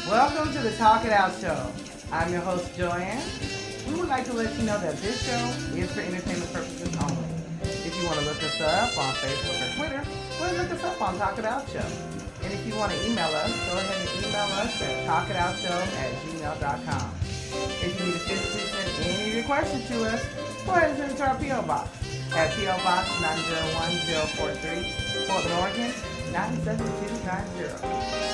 Welcome to the Talk It Out Show. I'm your host, Joanne. We would like to let you know that this show is for entertainment purposes only. If you want to look us up on Facebook or Twitter, well, look us up on Talk It Out Show. And if you want to email us, go ahead and email us at talkitoutshow@gmail.com. If you need to physically send any of your questions to us, go ahead and send it to our P.O. Box at P.O. Box 901043, Portland, Oregon, 97290.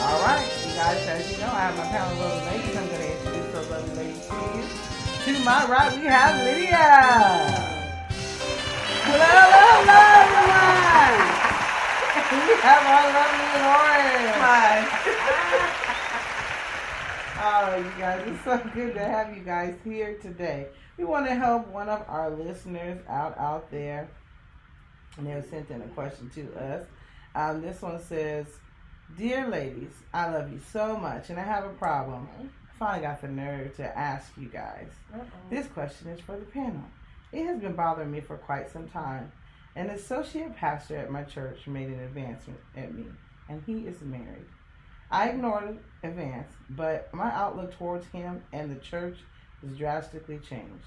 All right, you guys, as you know, I have my panel of lovely ladies. I'm going to introduce those lovely ladies to you. To my right, we have Lydia. Hello, everyone. We have our lovely Lauren. Hi. Oh, you guys, it's so good to have you guys here today. We want to help one of our listeners out there, and they have sent in a question to us. This one says, "Dear ladies, I love you so much, and I have a problem. I finally got the nerve to ask you guys. This question is for the panel. It has been bothering me for quite some time. An associate pastor at my church made an advancement at me, and he is married. I ignored the advance, but my outlook towards him and the church is drastically changed.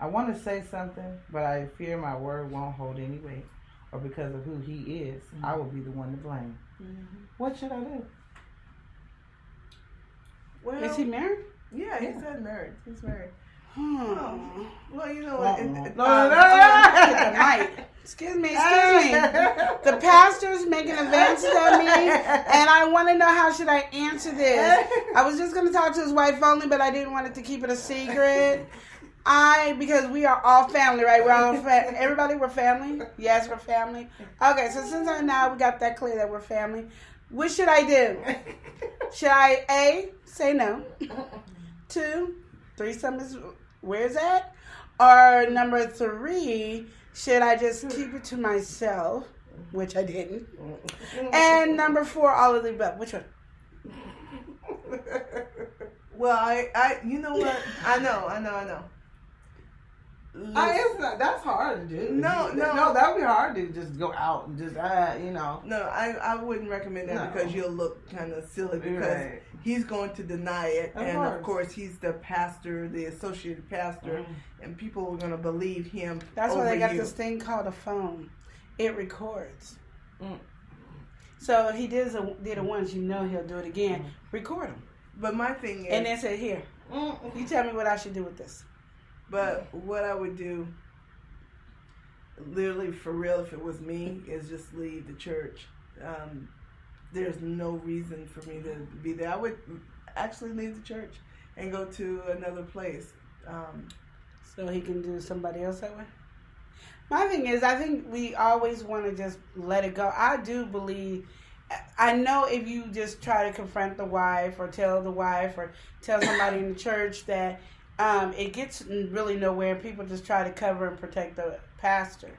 I want to say something, but I fear my word won't hold any weight, or because of who he is, I will be the one to blame. What should I do?" Well, Is he married? Yeah, he said married. He's married. Well, you know No, what? Excuse me. The pastor's making advances at me, and I want to know how should I answer this. I was just going to talk to his wife only, but I didn't want it to keep it a secret. Because we are all family, right? We're all everybody, we're family? Yes, we're family. Okay, so since now we got that clear that we're family, what should I do? Should I, A, say no? 2, threesome is, where's that? Or number 3, should I just keep it to myself, which I didn't? And number 4, all of the above. Which one? Well, I, you know what? I know. That's hard to do. No, that would be hard to just go out and just, No, I wouldn't recommend that because you'll look kind of silly because he's going to deny it. Of course, he's the pastor, the associate pastor, and people are going to believe him. That's why they got this thing called a phone. It records. So if he did it once, you know he'll do it again. Record him. But my thing is... And then say, here, you tell me what I should do with this. But what I would do, literally for real, if it was me, is just leave the church. There's no reason for me to be there. I would actually leave the church and go to another place. So he can do somebody else that way? My thing is, I think we always want to just let it go. I do believe... I know if you just try to confront the wife or tell somebody in the church that it gets really nowhere. People just try to cover and protect the pastor.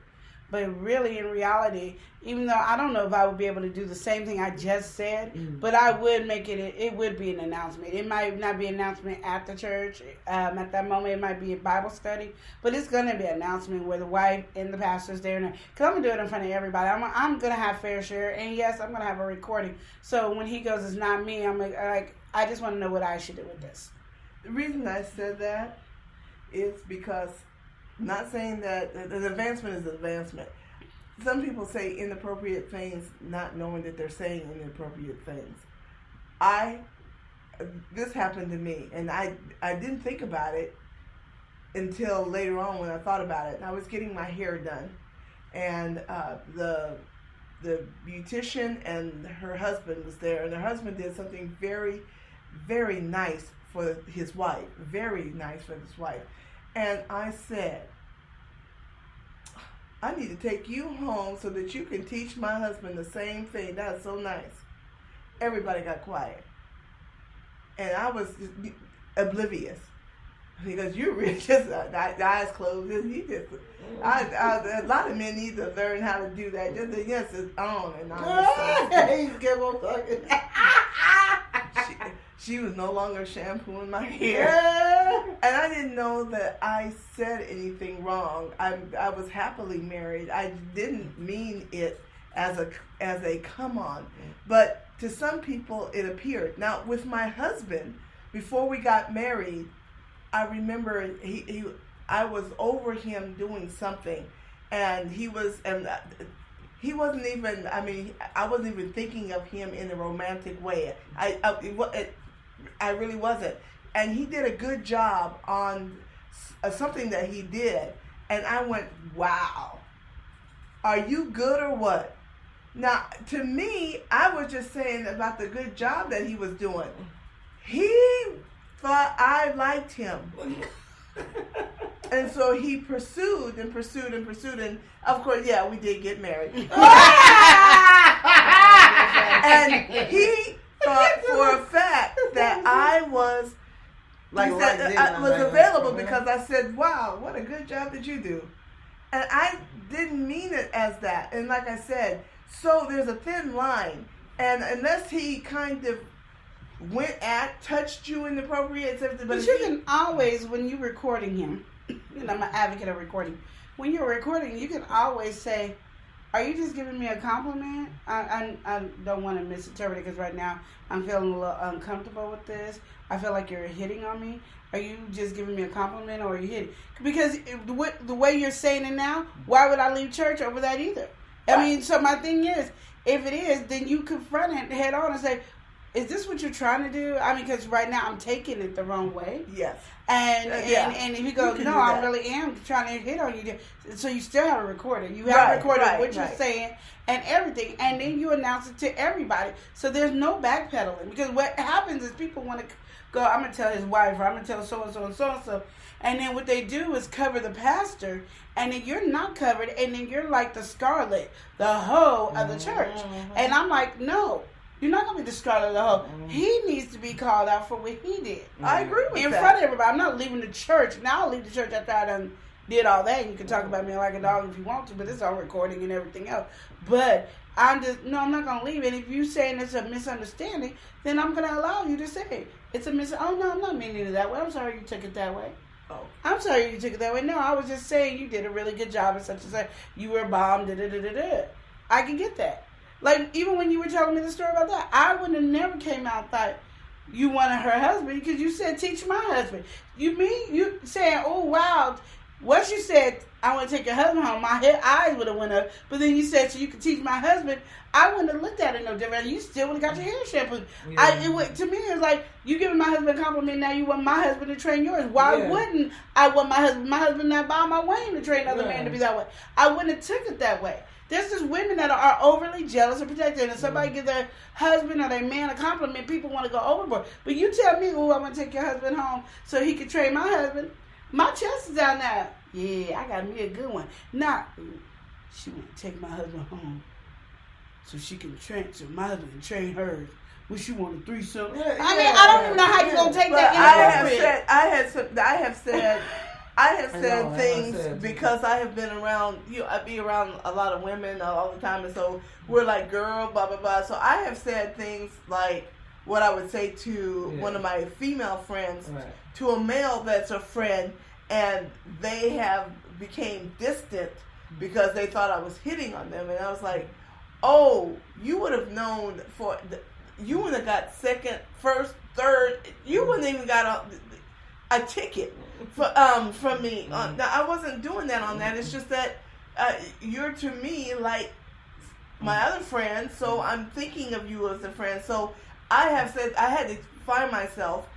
But really, in reality, even though I don't know if I would be able to do the same thing I just said, but I would make it would be an announcement. It might not be an announcement at the church. At that moment, it might be a Bible study. But it's going to be an announcement where the wife and the pastor's there. Because I'm going to do it in front of everybody. I'm going to have fair share. And yes, I'm going to have a recording. So when he goes, it's not me, I'm like, I just want to know what I should do with this. The reason I said that is because, not saying that an advancement is an advancement. Some people say inappropriate things not knowing that they're saying inappropriate things. This happened to me, and I didn't think about it until later on when I thought about it. And I was getting my hair done, and the beautician and her husband was there, and her husband did something very, very nice for his wife. Very nice for his wife. And I said, I need to take you home so that you can teach my husband the same thing. That's so nice. Everybody got quiet. And I was just oblivious. Because you really just, the eyes closed. A lot of men need to learn how to do that. Just yes, it's on and on. He kept on talking. She was no longer shampooing my hair. And I didn't know that I said anything wrong. I was happily married. I didn't mean it as a come on. But to some people it appeared. Now with my husband, before we got married, I remember I was over him doing something, and he wasn't even. I mean, I wasn't even thinking of him in a romantic way. I really wasn't. And he did a good job on something that he did, and I went, "Wow, are you good or what?" Now, to me, I was just saying about the good job that he was doing. He thought I liked him. And so he pursued and pursued and pursued, and of course, yeah, we did get married. And he thought for a fact that I was available because I said, "Wow, what a good job did you do?" And I didn't mean it as that. And like I said, so there's a thin line, and unless he kind of touched you inappropriate, but you can always, when you're recording him, and I'm an advocate of recording, when you're recording, you can always say, "Are you just giving me a compliment? I don't want to misinterpret it, because right now I'm feeling a little uncomfortable with this. I feel like you're hitting on me. Are you just giving me a compliment, or are you hitting?" Because the way you're saying it now, why would I leave church over that either? I mean, so my thing is, if it is, then you confront it head on and say, "Is this what you're trying to do?" I mean, because right now I'm taking it the wrong way. Yes. And if you go, "No, I really am trying to hit on you," so you still have a recording. You have recorded what you're saying and everything, and then you announce it to everybody. So there's no backpedaling, because what happens is people want to go, "I'm going to tell his wife," or "I'm going to tell so and so and so and so," and then what they do is cover the pastor, and then you're not covered, and then you're like the scarlet, the hoe of the church. And I'm like, no. You're not going to be the scarlet of the hoe. He needs to be called out for what he did. I agree with that. In front of everybody. I'm not leaving the church. Now I'll leave the church after I done did all that. You can talk about me like a dog if you want to, but it's all recording and everything else. But I'm not going to leave. And if you're saying it's a misunderstanding, then I'm going to allow you to say it's a oh, no, I'm not meaning it that way. I'm sorry you took it that way. Oh. I'm sorry you took it that way. No, I was just saying you did a really good job and such and such. You were a bomb, da-da-da-da-da. I can get that. Like, even when you were telling me the story about that, I would have never came out and thought you wanted her husband, because you said, "Teach my husband." You saying, "Oh, wow." Once you said, "I want to take your husband home," my eyes would have went up. But then you said, "So you can teach my husband," I wouldn't have looked at it no different. You still would have got your hair shampooed. Yeah. To me, it was like, you giving my husband a compliment, now you want my husband to train yours. Why wouldn't I want my husband not by my way to train other man to be that way? I wouldn't have took it that way. There's just women that are overly jealous and protective, and if somebody gives their husband or their man a compliment, people want to go overboard. But you tell me, "Oh, I want to take your husband home so he can train my husband," my chest is out now. Yeah, I got me a good one. Not, she want to take my husband home so she can train, so my husband can train hers. Well, she want a threesome. I don't even know how you gonna take that. I have said things because I have been around, I be around a lot of women all the time, and so we're like, "Girl, blah, blah, blah." So I have said things like what I would say to one of my female friends, to a male that's a friend, and they have became distant because they thought I was hitting on them. And I was like, "Oh, you would have known you would have got second, first, third. You wouldn't even got a ticket from me." Now, I wasn't doing that on that. It's just that you're to me like my other friend, so I'm thinking of you as a friend. So I have said I had to find myself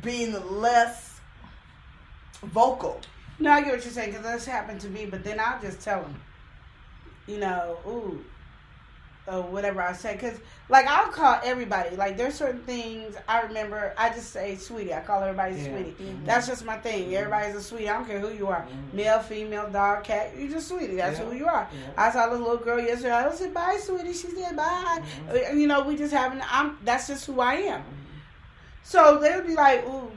being less vocal. No, I get what you're saying, because that's happened to me, but then I'll just tell them, or whatever I say, because like I'll call everybody, like there's certain things I remember, I just say "sweetie." I call everybody "sweetie." Mm-hmm. That's just my thing. Everybody's a sweetie. I don't care who you are, male, female, dog, cat, you're just sweetie. That's who you are. I saw this little girl yesterday. I said, "Bye, sweetie." She said, "Bye." We just having, that's just who I am. So they would be like, "Ooh,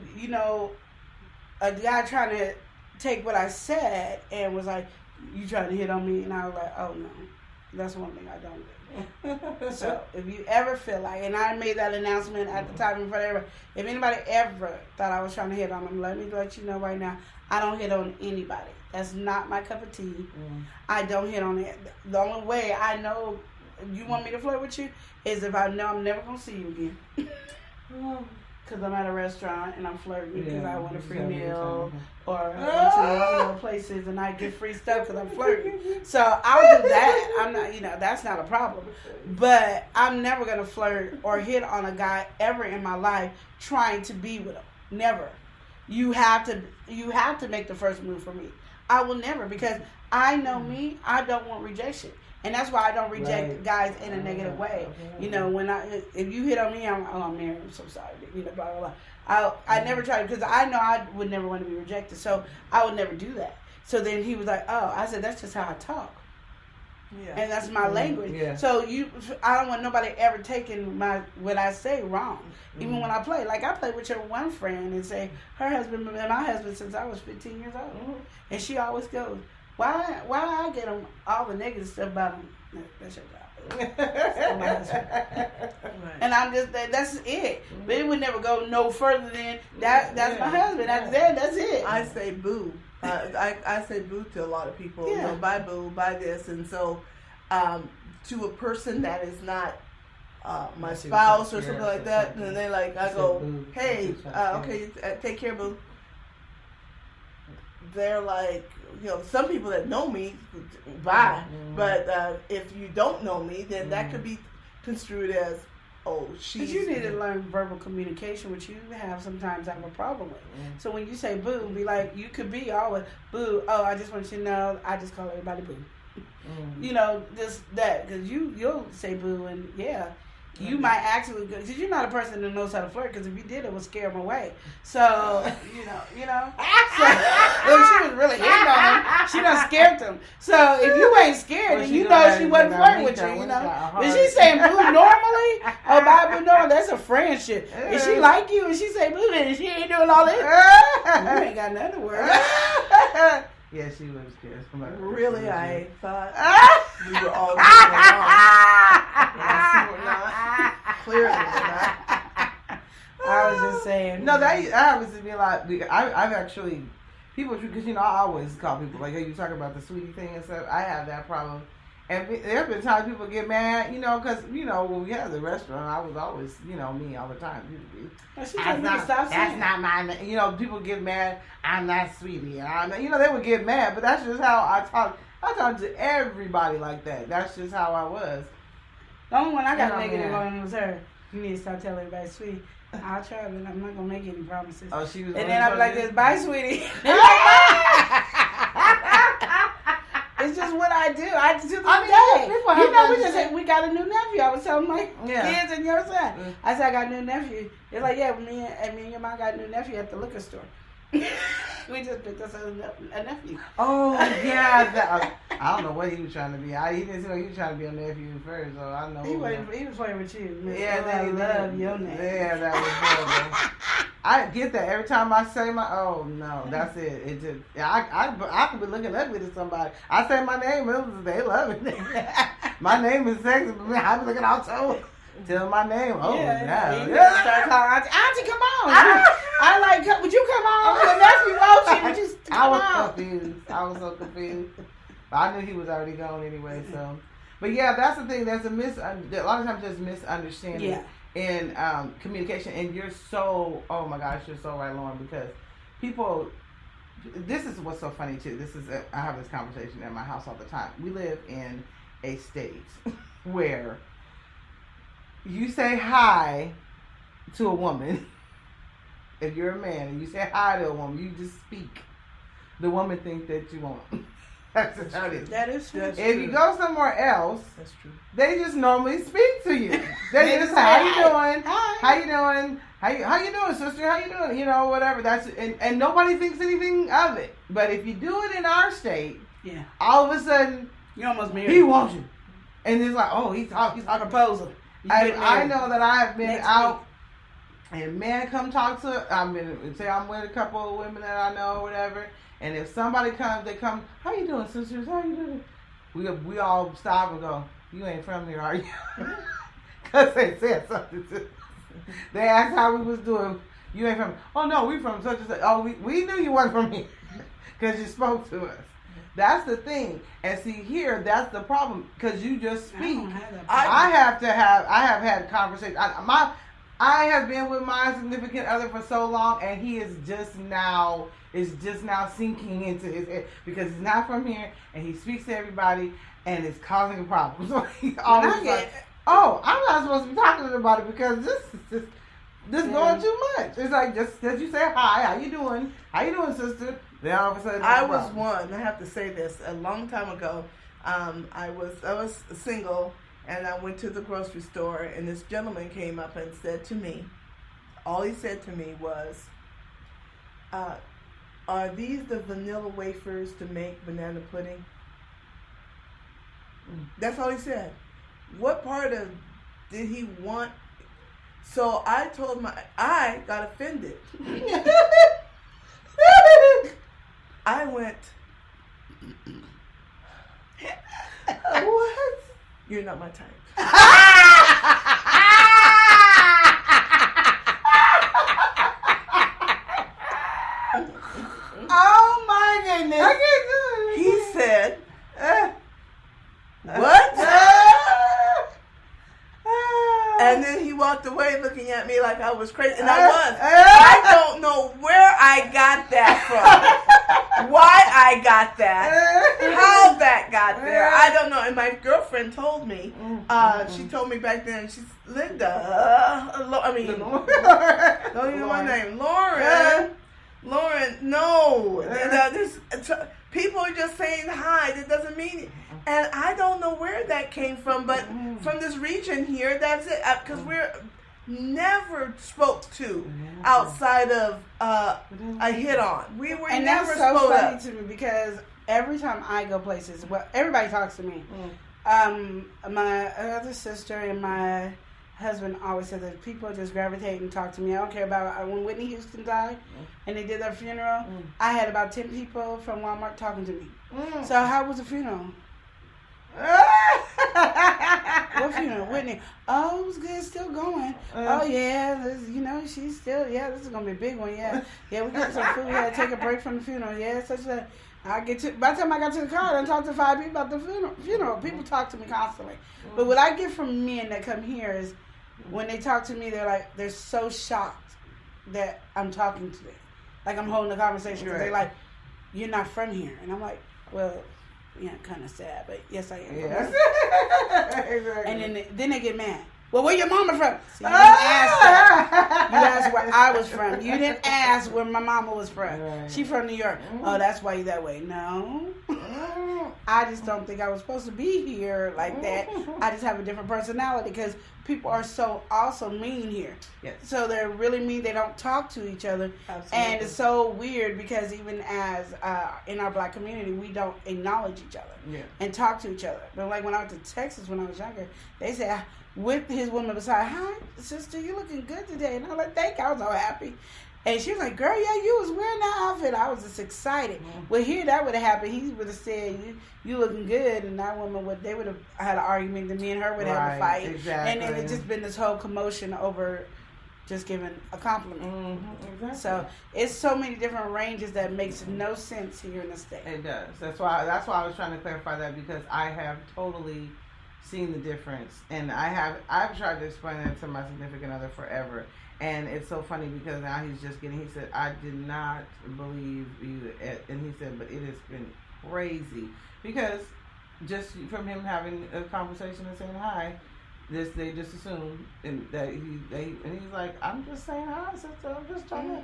a guy trying to take what I said and was like, 'You trying to hit on me?" And I was like, "Oh no." That's one thing I don't do. So if you ever feel like, and I made that announcement at the time in front of everybody, if anybody ever thought I was trying to hit on them, let me let you know right now, I don't hit on anybody. That's not my cup of tea. I don't hit on it. The only way I know you want me to flirt with you is if I know I'm never going to see you again. Because I'm at a restaurant and I'm flirting because I want a free meal, or I went to places and I get free stuff because I'm flirting. So I'll do that. I'm not, that's not a problem. But I'm never going to flirt or hit on a guy ever in my life trying to be with him. Never. You have to make the first move for me. I will never, because I know me. I don't want rejection. And that's why I don't reject guys in a negative way. If you hit on me, I'm married. I'm so sorry. Blah, blah, blah. I never try, because I know I would never want to be rejected. So I would never do that. So then he was like, oh, I said, that's just how I talk. Yeah. And that's my language. Yeah. So I don't want nobody ever taking what I say wrong. Even when I play. Like I play with your one friend and say, her husband been my husband since I was 15 years old. And she always goes, Why I get them all the negative stuff about him? That's your job. That's my husband. Right. And I'm just that's it. But it would never go no further than that. That's my husband. That's it. I say boo. I say boo to a lot of people. Yeah. Bye boo, bye this, and so to a person that is not my spouse or something like that, and they like I go, hey, okay, take care, boo. They're like, some people that know me, bye. But if you don't know me, then that could be construed as, oh, she's... But you need to learn verbal communication, which you sometimes have a problem with. So when you say boo, be like, you could be always, boo, oh, I just want you to know, I just call everybody boo. Because you'll say boo, and you might actually, because you're not a person that knows how to flirt, because if you did, it would scare them away. So, so if she was really hitting on him, she done scared them. So if you ain't scared, then you know she wasn't flirting with you, If she's saying boo normally, bye boo normally, that's a friendship. If she like you and she say boo, then she ain't doing all this, you ain't got nothing to worry about. Yeah, she was scared. Really, I thought we were all getting along. I see we're not. Clearly we're not. I was just saying. No, that happens to be like, I've actually, people, because, I always call people, like, hey, you talking about the sweetie thing and stuff. I have that problem. And there have been times people get mad, because, when we had the restaurant, I was always, me all the time. That's not my name. People get mad, I'm not sweetie. And they would get mad, but that's just how I talk. I talk to everybody like that. That's just how I was. The only one I got negative on was her. You need to start telling everybody, sweetie. I'll try, but I'm not going to make any promises. Oh, she was. And then I'm like this, bye, sweetie. It's just what I do. We got a new nephew. I was telling my kids and your son. I said, I got a new nephew. They're like, yeah, me and your mom got a new nephew at the liquor store. We just picked us a nephew. Oh, yeah. I don't know what he was trying to be. He didn't seem like he was trying to be a nephew first, so I know. He was playing with you. Yeah, I love your name. Yeah, that was horrible. I get that every time I say that's it. It just, I could be looking ugly to somebody. I say my name, they love it. My name is sexy, but I be looking out so. Tell my name. Oh, yeah. Start calling Auntie, come on. I like, would you come on? Your nephew wants you. Would you come on? Confused. I was so confused. But I knew he was already gone anyway, so. But yeah, that's the thing. There's a lot of times there's misunderstanding in communication. And you're so, oh my gosh, you're so right, Lauren, because people, this is what's so funny too. I have this conversation in my house all the time. We live in a state where you say hi to a woman. If you're a man and you say hi to a woman, you just speak. The woman thinks that you want. That's just how it is. That is true. If you go somewhere else, that's true. They just normally speak to you. They just say, "How you doing? Hi. How you doing? How you doing, sister? How you doing? Whatever." That's and nobody thinks anything of it. But if you do it in our state, all of a sudden you almost married. He wants you, and it's like, oh, he's a proposal. I know that I have been out. And men come talk to, I'm with a couple of women that I know or whatever. And if somebody comes, they come, how you doing, sisters? How you doing? we all stop and go, "You ain't from here, are you?" Because they said something to us. They asked how we was doing. You ain't from. Oh no, we from such and such. Oh, we knew you wasn't from here because you spoke to us. That's the thing. And see here, that's the problem because you just speak. I have had conversations. I have been with my significant other for so long, and he is just now sinking into his head because he's not from here, and he speaks to everybody, and it's causing a problem. So he's always like, "Oh, I'm not supposed to be talking to about it because this going too much." It's like just because you say hi, how you doing, sister? Then all of a sudden, I was one. I have to say this. A long time ago, I was single. And I went to the grocery store, and this gentleman came up and said to me, all he said to me was, "Are these the vanilla wafers to make banana pudding?" That's all he said. What part of did he want? So I got offended. I went, "What? You're not my type." Oh my goodness. I can't do it. He said, "What?" And then he walked away looking at me like I was crazy. And I was. I don't know where I got that from. Why I got that. How that got there. I don't know. And my girlfriend told me. She told me back then. She's Linda. Don't even know my name. Lauren. No. People are just saying hi. That doesn't mean it. And I don't know where that came from, but from this region here, that's it. Because we're never spoke to outside of a hit on. We were and never that's so spoke funny up. to me because every time I go places, well, everybody talks to me. My other sister and my husband always said that people just gravitate and talk to me. I don't care about when Whitney Houston died and they did their funeral. I had about 10 people from Walmart talking to me. So how was the funeral? What funeral? Whitney. Oh, it was good. Still going. Oh yeah, she's still. Yeah, this is gonna be a big one. Yeah, we got some food. We had to take a break from the funeral. Yeah, such that. By the time I got to the car, I talked to 5 people about the funeral. People talk to me constantly. But what I get from men that come here is when they talk to me, they're so shocked that I'm talking to them, like I'm holding a conversation. Right. They're like, "You're not from here," and I'm like, "Well." Yeah, kind of sad, but yes, I am. Yes. Exactly. And then they get mad. Well, where your mama from? See, you didn't ask that. You asked where I was from. You didn't ask where my mama was from. Right. She from New York. Oh, that's why you that way. No. I just don't think I was supposed to be here like that. I just have a different personality because people are so also mean here. Yes. So they're really mean. They don't talk to each other. Absolutely. And it's so weird because even as in our black community, we don't acknowledge each other and talk to each other. But like when I went to Texas when I was younger, they said, with his woman beside, "Hi, sister, you looking good today." And I was like, "Thank you." I was so happy. And she was like, "Girl, yeah, you was wearing that outfit." I was just excited. Well, here that would have happened. He would have said, you looking good. And that woman they would have had an argument. And me and her would have a fight. Exactly. And then it just been this whole commotion over just giving a compliment. Exactly. So it's so many different ranges that makes no sense here in the state. It does. That's why I was trying to clarify that because I have totally seen the difference, and I've tried to explain that to my significant other forever, and it's so funny because now he said, "I did not believe you," and he said, "But it has been crazy because just from him having a conversation and saying hi, they just assume that he's like, I'm just saying hi, sister. I'm just trying to.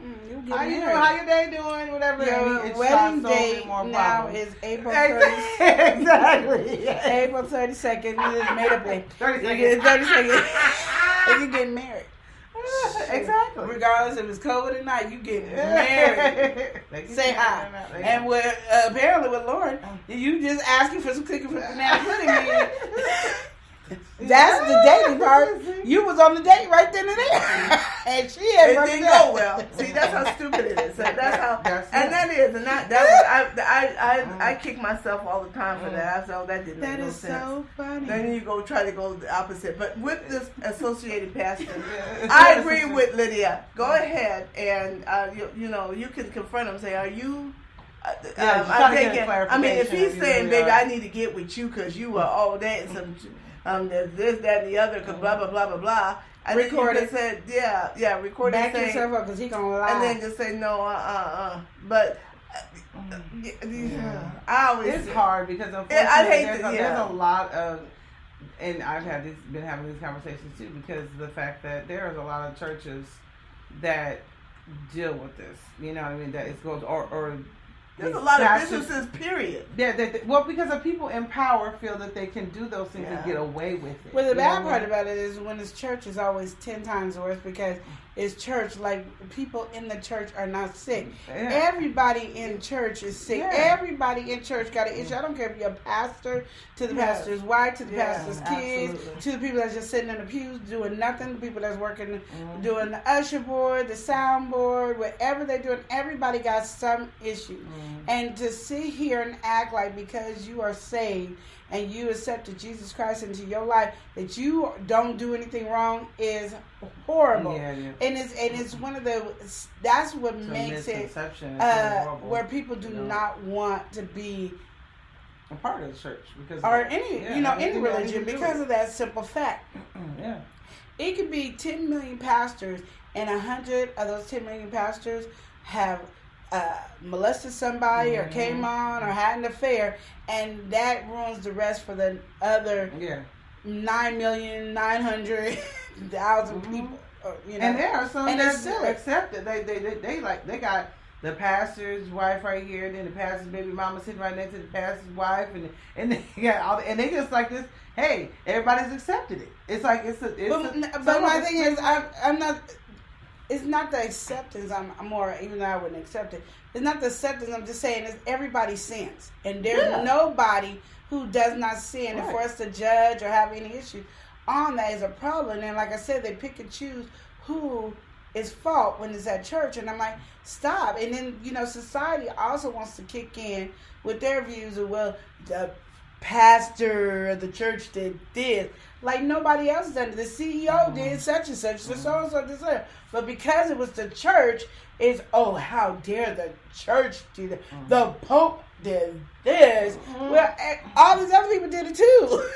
How you doing? How your day doing? Whatever. Your wedding date now is April 30th. Exactly. Yes. April 32nd. You just made up a 32nd. And you getting married. Exactly. Regardless if it's COVID or not, you get married. Say hi. And apparently with Lauren, you just asking for some cooking for banana pudding. That's the dating part. You was on the date right then and there, and she had it didn't go well. See, that's how stupid it is. So that's how, I kick myself all the time for that. So that didn't make no sense. That is so funny. Then you go try to go the opposite. But with this associated pastor, I agree with Lydia. Go ahead and you can confront him. Say, are you? I'm thinking. I mean, if he's saying, "Baby, I need to get with you because you are all that and some." There's this, that, and the other, because blah, blah, blah, blah, blah. And record it. Said, record it. Back yourself up, because he going to lie. And then just say, no, But I always... It's hard, because unfortunately, there's a lot of... And I've been having these conversations, too, because of the fact that there's a lot of churches that deal with this. You know what I mean? That it goes... or there's a lot of businesses, period. Yeah, because of people in power feel that they can do those things and get away with it. Well, the bad part about it is when it's church, is always 10 times worse, because it's church. Like, people in the church are not sick. Yeah. Everybody in church is sick. Yeah. Everybody in church got an issue. I don't care if you're a pastor, to the pastor's wife, to the pastor's kids, to the people that's just sitting in the pews doing nothing, the people that's working, doing the usher board, the sound board, whatever they're doing. Everybody got some issue. And to sit here and act like because you are saved and you accepted Jesus Christ into your life that you don't do anything wrong is horrible. Yeah. And it's one of that's what makes it where people do not want to be a part of the church any religion because of that simple fact. Yeah. It could be 10 million pastors, and 100 of those 10 million pastors have molested somebody or came on or had an affair, and that ruins the rest for the other 9,900,000 people. And there are some that still accept it. They got the pastor's wife right here, then the pastor's baby mama sitting right next to the pastor's wife, and they got and they just like this. Hey, everybody's accepted it. It's like but my thing is, I'm not. It's not the acceptance. I'm more, even though I wouldn't accept it. It's not the acceptance. I'm just saying, is everybody sins, and there's nobody who does not sin. And for us to judge or have any issue on that is a problem. And like I said, they pick and choose who is fault when it's at church, and I'm like, stop. And then society also wants to kick in with their views of, well, the pastor of the church did this. Like nobody else done it. The CEO did such and such. The so-and-so did such. But because it was the church, it's, how dare the church do that. The Pope did this. Well, all these other people did it too.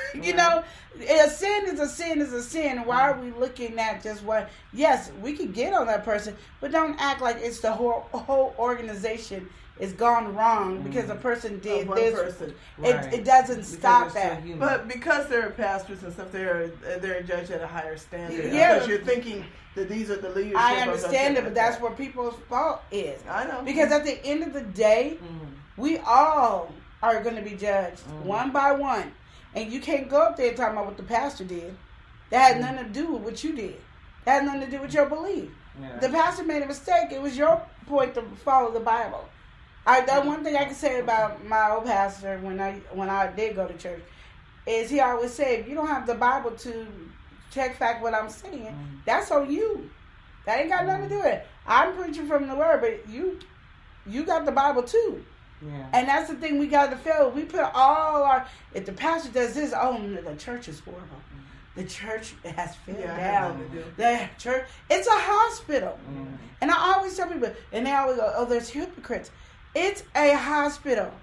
A sin is a sin is a sin. Why are we looking at just what? Yes, we can get on that person, but don't act like it's the whole organization is gone wrong because a person did this. Person. It doesn't stop that. But because they're pastors and stuff, they're judged at a higher standard. Yeah. Because you're thinking that these are the leadership. I understand it, but that's where people's fault is. I know. Because at the end of the day, we all are going to be judged one by one. And you can't go up there talking about what the pastor did. That had nothing to do with what you did. That had nothing to do with your belief. Yeah. The pastor made a mistake. It was your point to follow the Bible. That one thing I can say about my old pastor when I did go to church is he always said, if you don't have the Bible to check fact what I'm saying, that's on you. That ain't got nothing to do with it. I'm preaching from the word, but you got the Bible too. Yeah. And that's the thing we got to feel. We put if the pastor does this, the church is horrible. The church has failed down. The church, it's a hospital. And I always tell people, and they always go, there's hypocrites. It's a hospital.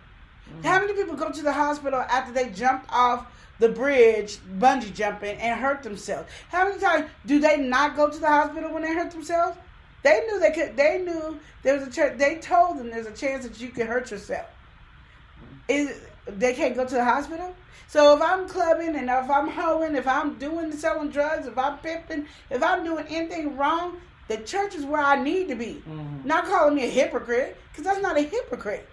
How many people go to the hospital after they jumped off the bridge, bungee jumping, and hurt themselves? How many times do they not go to the hospital when they hurt themselves? They knew they could. They knew there was a chance. They told them there's a chance that you could hurt yourself. They can't go to the hospital. So if I'm clubbing and if I'm hoeing, if I'm selling drugs, if I'm pimping, if I'm doing anything wrong, the church is where I need to be. Not calling me a hypocrite, because that's not a hypocrite.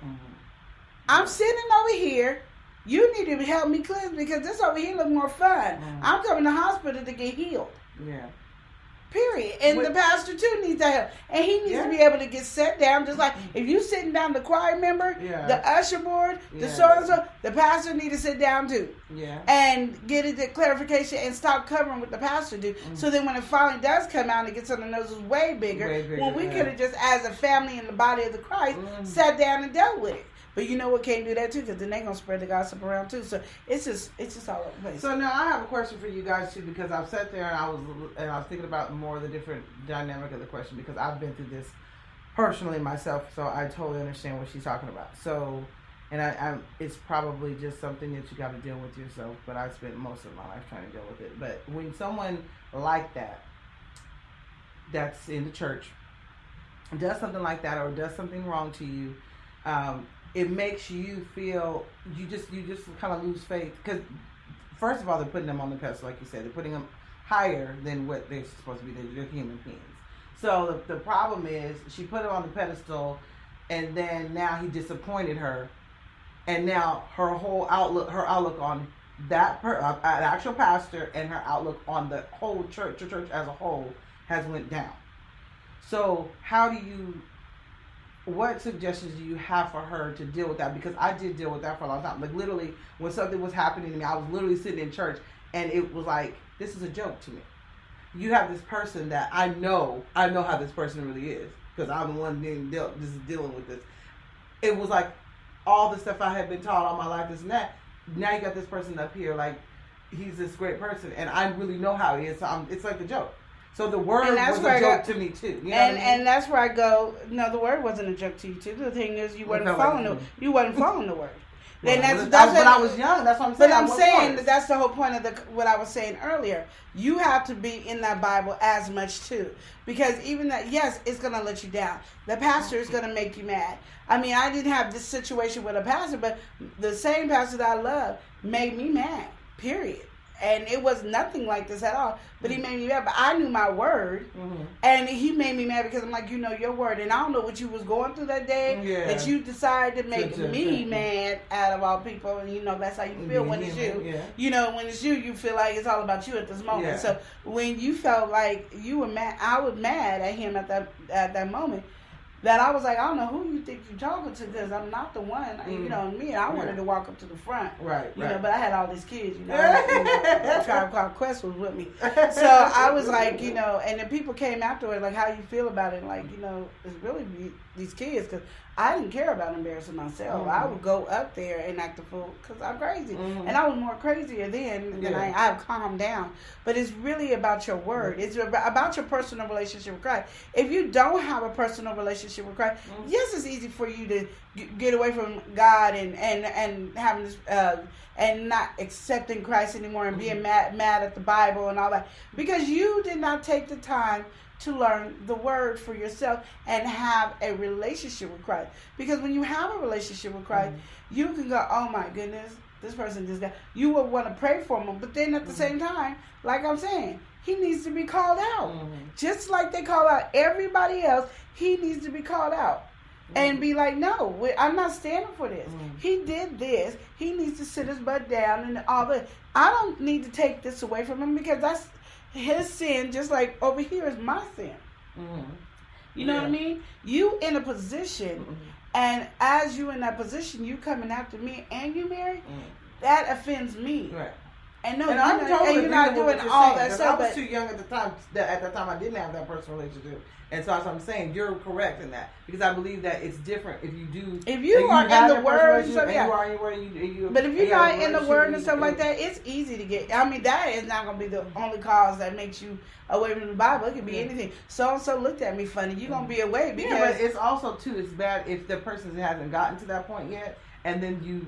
I'm sitting over here. You need to help me cleanse because this over here look more fun. I'm coming to the hospital to get healed. Yeah. Period. And the pastor too needs that help. And he needs to be able to get set down. Just like if you sitting down the choir member, the usher board, the so-and-so, the pastor need to sit down too. Yeah. And get it the clarification and stop covering what the pastor do. So then when it finally does come out and it gets on the nose is way bigger. When we could have just as a family in the body of the Christ sat down and dealt with it. But you know what, can't do that too, because then they're going to spread the gossip around too. So it's just all over the place. So now I have a question for you guys too, because I've sat there and I was thinking about more of the different dynamic of the question, because I've been through this personally myself, so I totally understand what she's talking about. So, and I'm it's probably just something that you got to deal with yourself, but I spent most of my life trying to deal with it. But when someone like that's in the church, does something like that or does something wrong to you, it makes you feel you just kind of lose faith, because first of all, they're putting them on the pedestal, like you said. They're putting them higher than what they're supposed to be. They're human beings. So the problem is she put him on the pedestal, and then now he disappointed her, and now her outlook on that an actual pastor, and her outlook on the whole church as a whole has went down. So what suggestions do you have for her to deal with that? Because I did deal with that for a long time. Like literally, when something was happening to me, I was literally sitting in church, and it was like, this is a joke to me. You have this person that I know how this person really is, because I'm the one dealing with this. It was like all the stuff I had been taught all my life, this and that. Now you got this person up here, like he's this great person, and I really know how he is. So it's like a joke. So the word was a joke to me too. You know what I mean? And that's where I go, no, the word wasn't a joke to you too. The thing is, you wasn't following the word. Then but I was young. That's what I'm saying. But I'm saying that's the whole point of what I was saying earlier. You have to be in that Bible as much too, because even that, yes, it's gonna let you down. The pastor is gonna make you mad. I mean, I didn't have this situation with a pastor, but the same pastor that I love made me mad. Period. And it was nothing like this at all. But he made me mad. But I knew my word. And he made me mad because I'm like, you know your word. And I don't know what you was going through that day that you decided to make me mad out of all people. And, you know, that's how you feel when it's you. Yeah. You know, when it's you feel like it's all about you at this moment. Yeah. So when you felt like you were mad, I was mad at him at that moment. That I was like, I don't know who you think you're talking to, because I'm not the one. You know me. I wanted to walk up to the front. Right. You know, but I had all these kids. You know, Tribe Called Quest was with me. So I was like, you know, and then people came afterwards, like, how you feel about it? Like, you know, it's really these kids, because I didn't care about embarrassing myself. I would go up there and act a fool because I'm crazy. And I was more crazier then than I've calmed down. But it's really about your word. It's about your personal relationship with Christ. If you don't have a personal relationship with Christ, yes, it's easy for you to get away from God and having this and not accepting Christ anymore and being mad at the Bible and all that, because you did not take the time to learn the word for yourself and have a relationship with Christ. Because when you have a relationship with Christ, you can go, oh my goodness, this person just got, you will want to pray for him. But then at the same time, like I'm saying, he needs to be called out. Just like they call out everybody else, he needs to be called out. And be like, no, I'm not standing for this. He did this. He needs to sit his butt down and all that. I don't need to take this away from him, because that's his sin, just like over here is my sin. You know what I mean? You in a position, and as you in that position, you coming after me and you married, that offends me. Right. And no, and you're not doing all that stuff. I was too young at the time. At that time, I didn't have that personal relationship, and so as I'm saying, you're correct in that, because I believe that it's different if you do. If you are in the word, but if you're not in the word and stuff like that, it's easy to get. I mean, that is not going to be the only cause that makes you away from the Bible. It could be anything. So and so looked at me funny. You're going to be away because. Yeah, but it's also too. It's bad if the person hasn't gotten to that point yet, and then you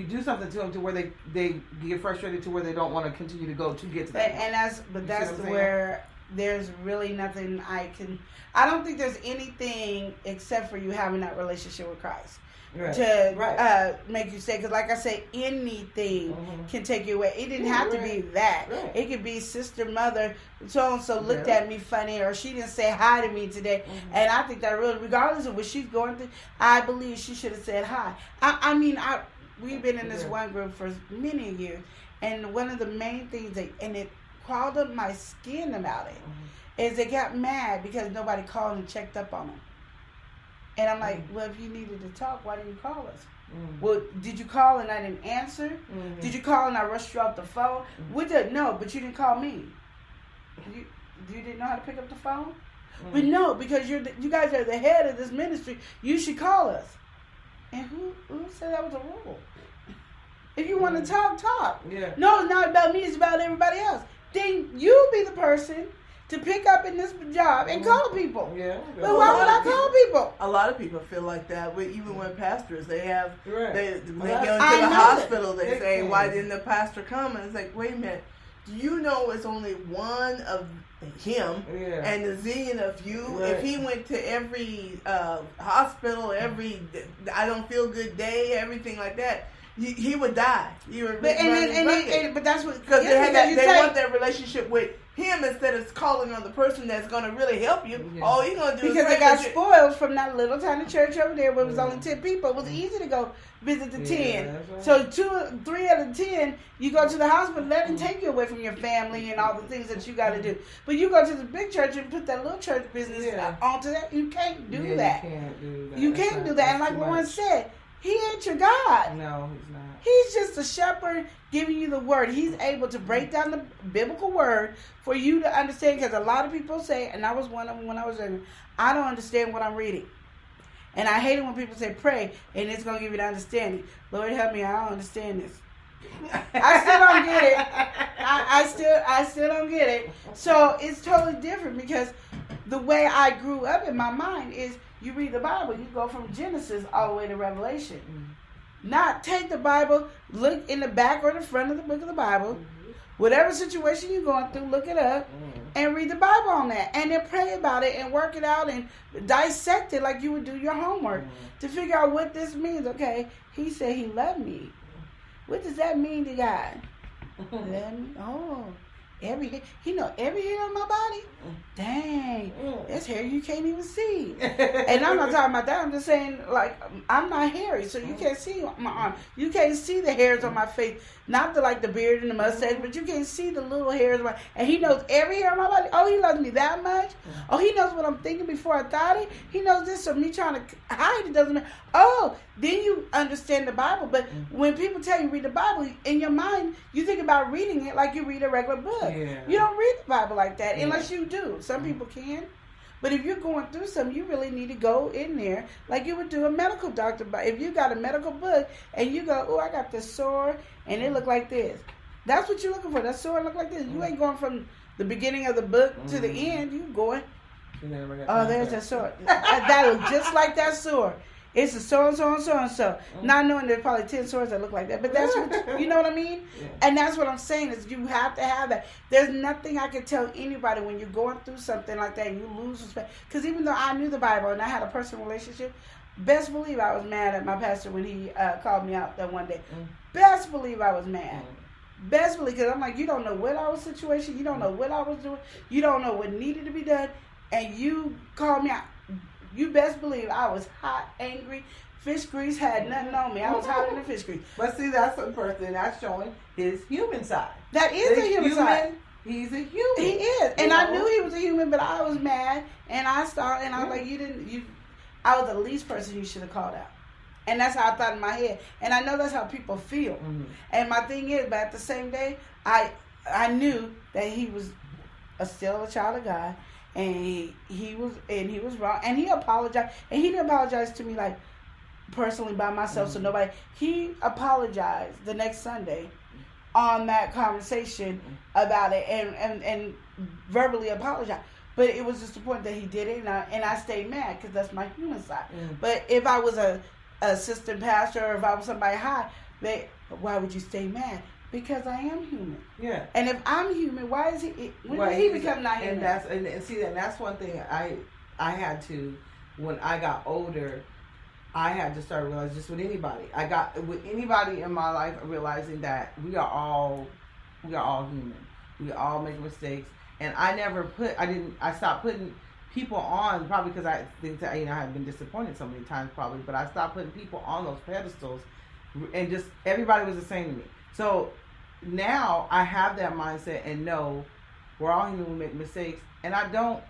do something to them to where they get frustrated to where they don't want to continue to go to get to that. And that's where there's really nothing I don't think there's anything except for you having that relationship with Christ. To make you stay. Because like I say, anything can take you away. It didn't have to be that. Right. It could be sister, mother, so-and-so looked at me funny, or she didn't say hi to me today. And I think that really, regardless of what she's going through, I believe she should have said hi. I mean, we've been in this one group for many years, and one of the main things and it crawled up my skin about it, is they got mad because nobody called and checked up on them. And I'm like, well, if you needed to talk, why didn't you call us? Well, did you call and I didn't answer? Did you call and I rushed you off the phone? No, but you didn't call me. You didn't know how to pick up the phone? But no, because you guys are the head of this ministry. You should call us. And who said that was a rule? If you want to talk. Yeah. No, it's not about me. It's about everybody else. Then you be the person to pick up in this job and call people. Yeah. But why would I call people? A lot of people feel like that. Even when pastors, they have, they go into the I know hospital, that. they say, why didn't the pastor come? And it's like, wait a minute. Do you know it's only one of him and a zillion of you? Right. If he went to every hospital, every I don't feel good day, everything like that, he would die. But that's what, because they want that relationship with him instead of calling on the person that's going to really help you. Yeah. All you're going to do because is they got spoiled from that little tiny church over there where it was only 10 people. It was easy to go visit the 10. Right. So 3 out of 10, you go to the hospital, let them take you away from your family and all the things that you got to do. But you go to the big church and put that little church business onto that. You can't do that. You can't do that. You can't do that. And like Lauren said, he ain't your God. No, he's not. He's just a shepherd giving you the word. He's able to break down the biblical word for you to understand. Because a lot of people say, and I was one of them when I was younger, I don't understand what I'm reading. And I hate it when people say pray and it's going to give you the understanding. Lord help me, I don't understand this. I still don't get it. I still don't get it. So it's totally different because the way I grew up in my mind is you read the Bible, you go from Genesis all the way to Revelation. Not take the Bible, look in the back or the front of the book of the Bible. Whatever situation you're going through, look it up and read the Bible on that. And then pray about it and work it out and dissect it like you would do your homework to figure out what this means. Okay, he said he loved me. What does that mean to God? Love me? Oh, every hair on my body? Dang, that's hair you can't even see. And I'm not talking about that. I'm just saying, like, I'm not hairy, so you can't see my arm. You can't see the hairs on my face. Not the beard and the mustache, but you can't see the little hairs. And he knows every hair on my body. Oh, he loves me that much? Oh, he knows what I'm thinking before I thought it? He knows this, so me trying to hide it doesn't matter. Oh, then you understand the Bible. But when people tell you read the Bible, in your mind, you think about reading it like you read a regular book. Yeah. You don't read the Bible like that unless you do. Some people can. But if you're going through something, you really need to go in there like you would do a medical doctor. But if you got a medical book and you go, oh, I got this sore and it look like this. That's what you're looking for. That sore look like this. You ain't going from the beginning of the book to the end. You going, oh, there's that sore. That looks just like that sore. It's a so-and-so. Not knowing there's probably 10 sores that look like that. But that's what, you know what I mean? Yeah. And that's what I'm saying is you have to have that. There's nothing I can tell anybody when you're going through something like that and you lose respect. Because even though I knew the Bible and I had a personal relationship, best believe I was mad at my pastor when he called me out that one day. Best believe I was mad. Best believe, because I'm like, you don't know what I was situation. You don't know what I was doing. You don't know what needed to be done. And you called me out. You best believe I was hot, angry. Fish grease had nothing on me. I was hotter than fish grease. But see, that's a person that's showing his human side. That is a human side. He's a human. He is. And I knew he was a human, but I was mad. And I was like, I was the least person you should have called out. And that's how I thought in my head. And I know that's how people feel. And my thing is, but at the same day, I knew that he was still a child of God. And he was wrong, and he apologized, and he didn't apologize to me like personally by myself. So nobody. He apologized the next Sunday on that conversation about it, and verbally apologized. But it was just the point that he did it, and I stayed mad because that's my human side. But if I was a assistant pastor or if I was somebody high, why would you stay mad? Because I am human. Yeah. And if I'm human, why is he? When did he become not human? And that's one thing I had to, when I got older, I had to start realizing just with anybody. With anybody in my life realizing that we are all human. We all make mistakes. And I stopped putting people on, probably because I think that, I had been disappointed so many times probably, but I stopped putting people on those pedestals and just everybody was the same to me. So now I have that mindset and know We're all human. We make mistakes, and I don't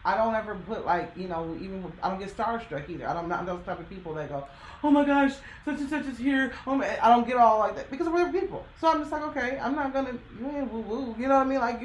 ever put like even I don't get starstruck either. I'm not those type of people that go, oh my gosh, such and such is here. Oh my, I don't get all like that because we're people. So I'm just like, okay, I'm not gonna woo woo. You know what I mean? Like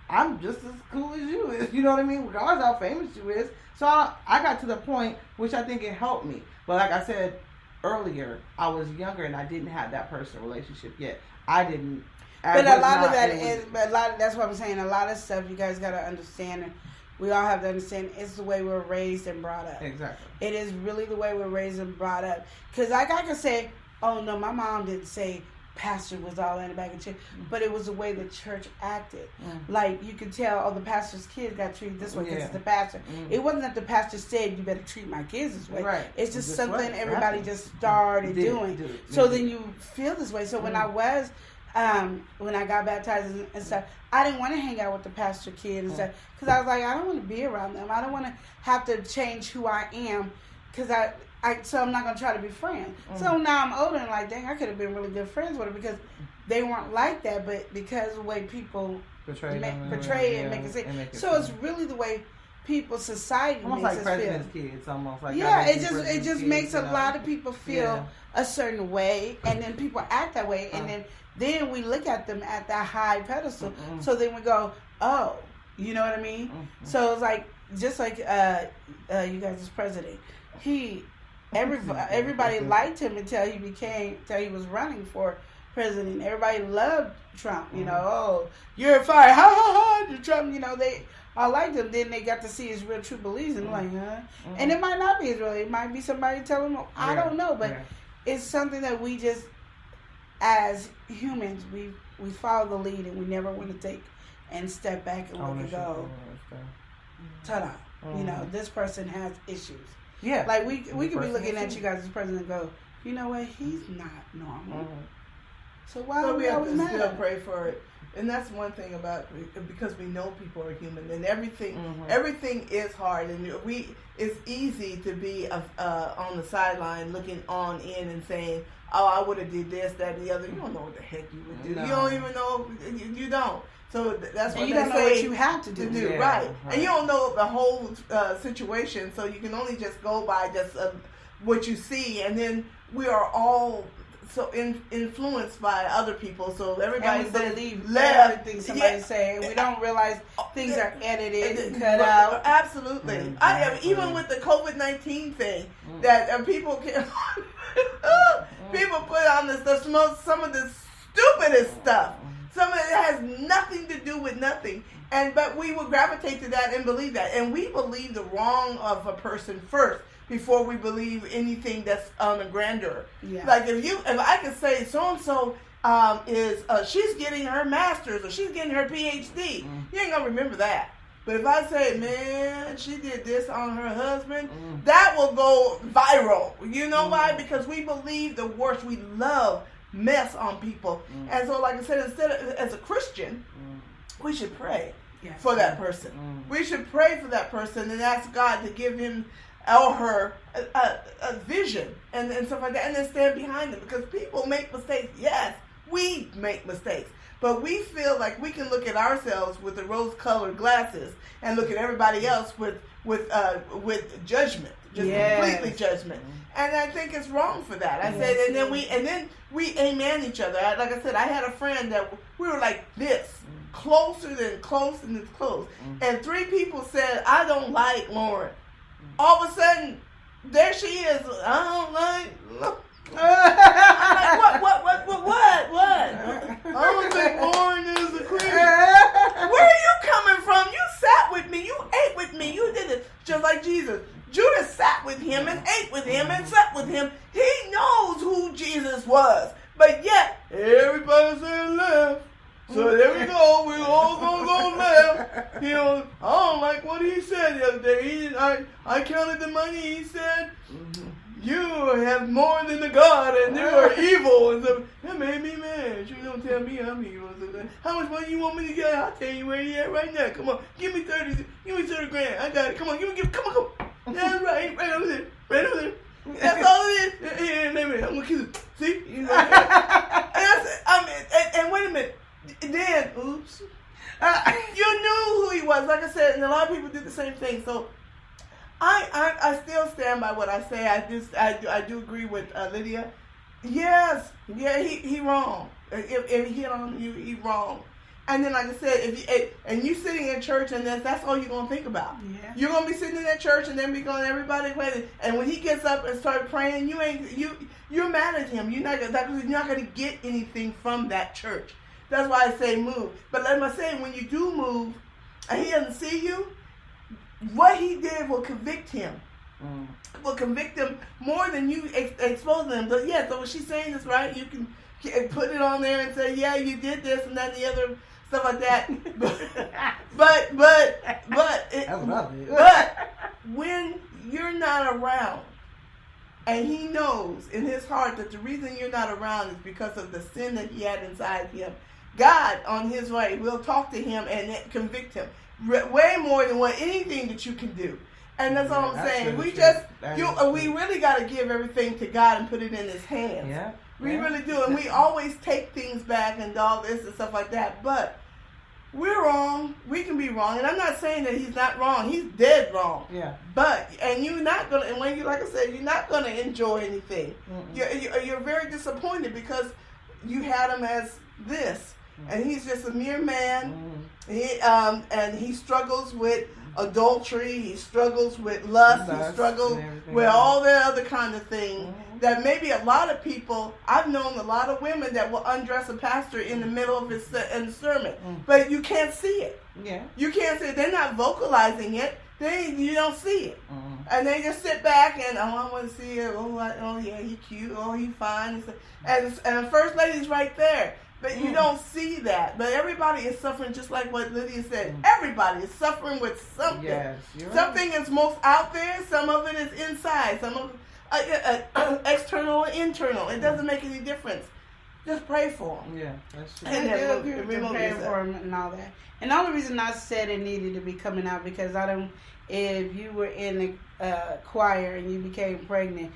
I'm just as cool as you is. You know what I mean? Regardless how famous you is. So I got to the point which I think it helped me. But like I said earlier, I was younger and I didn't have that personal relationship yet. I didn't. But a lot of that is, that's what I'm saying. A lot of stuff you guys got to understand. And we all have to understand it's the way we're raised and brought up. Exactly. It is really the way we're raised and brought up. Because like I can say, oh no, my mom didn't say pastor was all in the bag of chicken, but it was the way the church acted. Like you could tell, oh, the pastor's kids got treated this way because it's the pastor. It wasn't that the pastor said you better treat my kids this way. Right. It's just something everybody just started doing. So then you feel this way. So when I was when I got baptized and stuff, I didn't want to hang out with the pastor kid and stuff because I was like, I don't want to be around them. I don't want to have to change who I am because so I'm not going to try to be friends. So now I'm older and like, dang, I could have been really good friends with her because they weren't like that, but because of the way people portray it and make it seem. So it's really the way people, society almost makes like us president's feel. kids, almost like it just makes a lot of people feel a certain way, and then people act that way, and then we look at them at that high pedestal. So then we go, oh, you know what I mean? So it's like just like you guys as president, everybody liked him until he was running for president. Everybody loved Trump. You know, oh, you're fired, ha ha ha, you're Trump. You know, they all liked him. Then they got to see his real true beliefs and like, huh? And it might not be his real. It might be somebody telling him. I don't know, but it's something that we just, as humans, we follow the lead and we never want to take and step back and look and go, ta-da. You know, this person has issues. Yeah. Like we could be looking at you guys as president and go, you know what, he's not normal. So why are we always mad? Still pray for it. And that's one thing about, because we know people are human and everything is hard, and it's easy to be on the sideline looking on in and saying, oh, I would have did this, that, and the other. You don't know what the heck you would do. No. You don't even know. You don't. So that's what you they don't know say what you have to do. Yeah, right. And you don't know the whole situation, so you can only just go by just what you see, and then we are all so influenced by other people, so everybody believe everything somebody say, and we don't realize things are edited and cut out. Absolutely. Even with the COVID-19 thing, that people can people put on some of the stupidest stuff. Some of it has nothing to do with nothing, but we will gravitate to that and believe that, and we believe the wrong of a person first before we believe anything that's on a grandeur. Yeah. Like if I could say so and so is she's getting her master's or she's getting her PhD, you ain't gonna remember that. But if I say, man, she did this on her husband, that will go viral. You know why? Because we believe the worst. We love mess on people, and so like I said, instead of, as a Christian, we should pray for that person. We should pray for that person and ask God to give him or her a vision and stuff like that, and then stand behind them, because people make mistakes. Yes, we make mistakes, but we feel like we can look at ourselves with the rose-colored glasses and look at everybody else with judgment, just completely judgment. And I think it's wrong for that. I said, and then we amen each other. Like I said, I had a friend that we were like this, closer than close and it's close. And 3 people said, I don't like Lauren. All of a sudden, there she is. I don't like. I'm like, what? I don't think Lauren is a Christian. Where are you coming from? You sat with me. You ate with me. You did it just like Jesus. Judas sat with him and ate with him and slept with him. He knows who Jesus was. But yet, everybody said left. So there we go. We're all going to go left. You know, I don't like what he said the other day. I counted the money. He said, you have more than the God, and you are evil. And so that made me mad. You don't tell me I'm evil. So how much money you want me to get? I'll tell you where he at right now. Come on. Give me 30 grand. I got it. Come on. Come on. That's right. Right over there. That's all it is. Yeah, I'm going to kiss it. See? And wait a minute. Then, oops. You knew who he was. Like I said, and a lot of people do the same thing. So I still stand by what I say. I do agree with Lydia. Yes, yeah, he wrong. If he hit on you, he wrong. And then, like I said, and you sitting in church and that's all you're gonna think about. Yeah. You're gonna be sitting in that church and then be going everybody waiting. And when he gets up and starts praying, you're mad at him. You're not gonna get anything from that church. That's why I say move. But like I say, when you do move and he doesn't see you, what he did will convict him. Will convict him more than you exposing him. But yeah, so what she's saying is right. You can put it on there and say, yeah, you did this and then the other stuff like that. but when you're not around, and he knows in his heart that the reason you're not around is because of the sin that he had inside him, God on his way will talk to him and convict him way more than anything that you can do. And that's all I'm saying. We really got to give everything to God and put it in his hands. Yeah. We really do. And we always take things back and all this and stuff like that. But we're wrong. We can be wrong. And I'm not saying that he's not wrong. He's dead wrong. Yeah. But, and you're not going to, and when you, like I said, you're not going to enjoy anything. You're very disappointed because you had him as this. And he's just a mere man. And he struggles with adultery. He struggles with lust. He struggles with all that other kind of thing. That maybe a lot of people, I've known a lot of women that will undress a pastor in the middle of his sermon. But you can't see it. Yeah. You can't see it. They're not vocalizing it. You don't see it. And they just sit back and, I want to see it. Oh yeah, he cute. Oh, he fine. And the first lady's right there. But you don't see that. But everybody is suffering, just like what Lydia said. Everybody is suffering with something. Yes, something is most out there. Some of it is inside. Some of it external or internal. It doesn't make any difference. Just pray for them. Yeah, that's true. And I do agree with praying for him and all that. And the only reason I said it needed to be coming out because if you were in the choir and you became pregnant,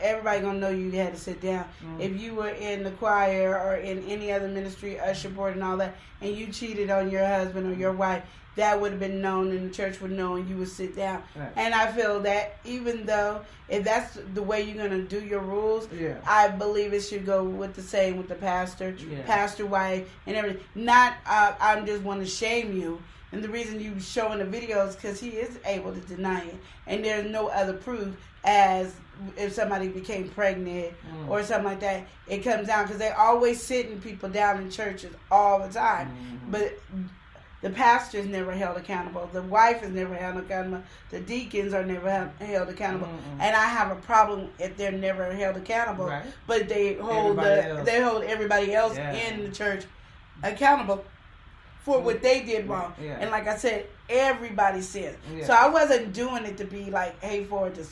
everybody gonna know you had to sit down. If you were in the choir or in any other ministry, usher board and all that, and you cheated on your husband or your wife, that would have been known and the church would know and you would sit down. Right. And I feel that even though if that's the way you're gonna do your rules, I believe it should go with the same with the pastor, pastor wife and everything. Not I just want to shame you. And the reason you showing the videos because he is able to deny it, and there's no other proof as if somebody became pregnant or something like that. It comes down because they always sitting people down in churches all the time, but the pastor is never held accountable. The wife is never held accountable. The deacons are never held accountable. And I have a problem if they're never held accountable, but they hold everybody else in the church accountable for what they did wrong. And like I said, everybody sins. So I wasn't doing it to be like hateful or to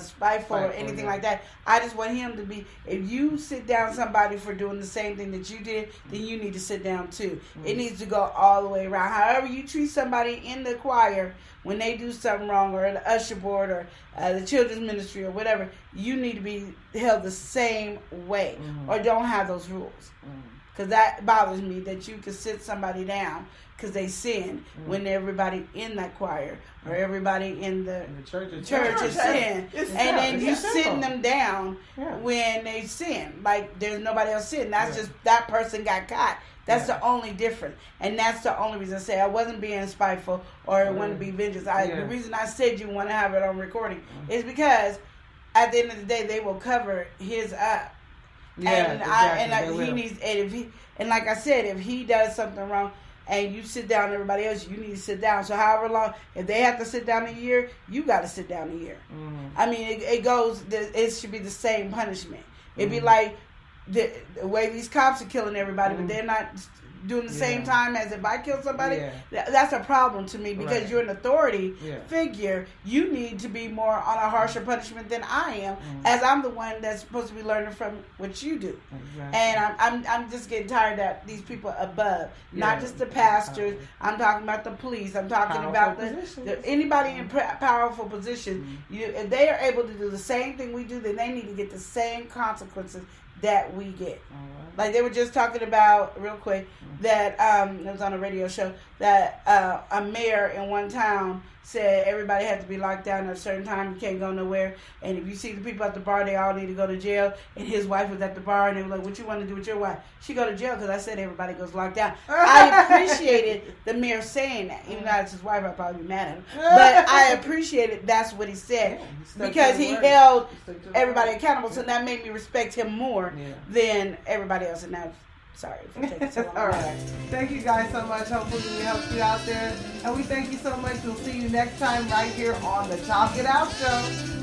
spiteful or anything like that. I just want him to be, if you sit down somebody for doing the same thing that you did, then you need to sit down too. It needs to go all the way around. However you treat somebody in the choir when they do something wrong, or the usher board, or the children's ministry, or whatever, you need to be held the same way, or don't have those rules. Because that bothers me that you can sit somebody down because they sin when everybody in that choir or everybody in the church is sin. And then you sitting them down when they sin. Like there's nobody else sitting. That's just that person got caught. That's the only difference. And that's the only reason I say I wasn't being spiteful or it wouldn't be vengeance. The reason I said you want to have it on recording is because at the end of the day, they will cover his up. And like I said, if he does something wrong and you sit down, everybody else, you need to sit down. So however long, if they have to sit down a year, you got to sit down a year. I mean, it should be the same punishment. It'd be like the way these cops are killing everybody, but they're not doing the same time as if I kill somebody. That's a problem to me because you're an authority figure. You need to be more on a harsher punishment than I am, as I'm the one that's supposed to be learning from what you do. And I'm just getting tired that these people above, not just the pastors. I'm talking about the police. I'm talking about anybody in powerful positions. If they are able to do the same thing we do, then they need to get the same consequences that we get. Alright. Like they were just talking about, real quick, that it was on a radio show, that a mayor in one town said everybody had to be locked down at a certain time. You can't go nowhere. And if you see the people at the bar, they all need to go to jail. And his wife was at the bar, and they were like, what you want to do with your wife? She go to jail because I said everybody goes locked down. I appreciated the mayor saying that. Even though it's his wife, I'd probably be mad at him. But I appreciated that's what he said. Yeah, Because he held everybody accountable. So that made me respect him more than everybody else. And now, sorry for taking so long. All right. Thank you guys so much. Hopefully we helped you out there. And we thank you so much. We'll see you next time right here on the Talk It Out Show.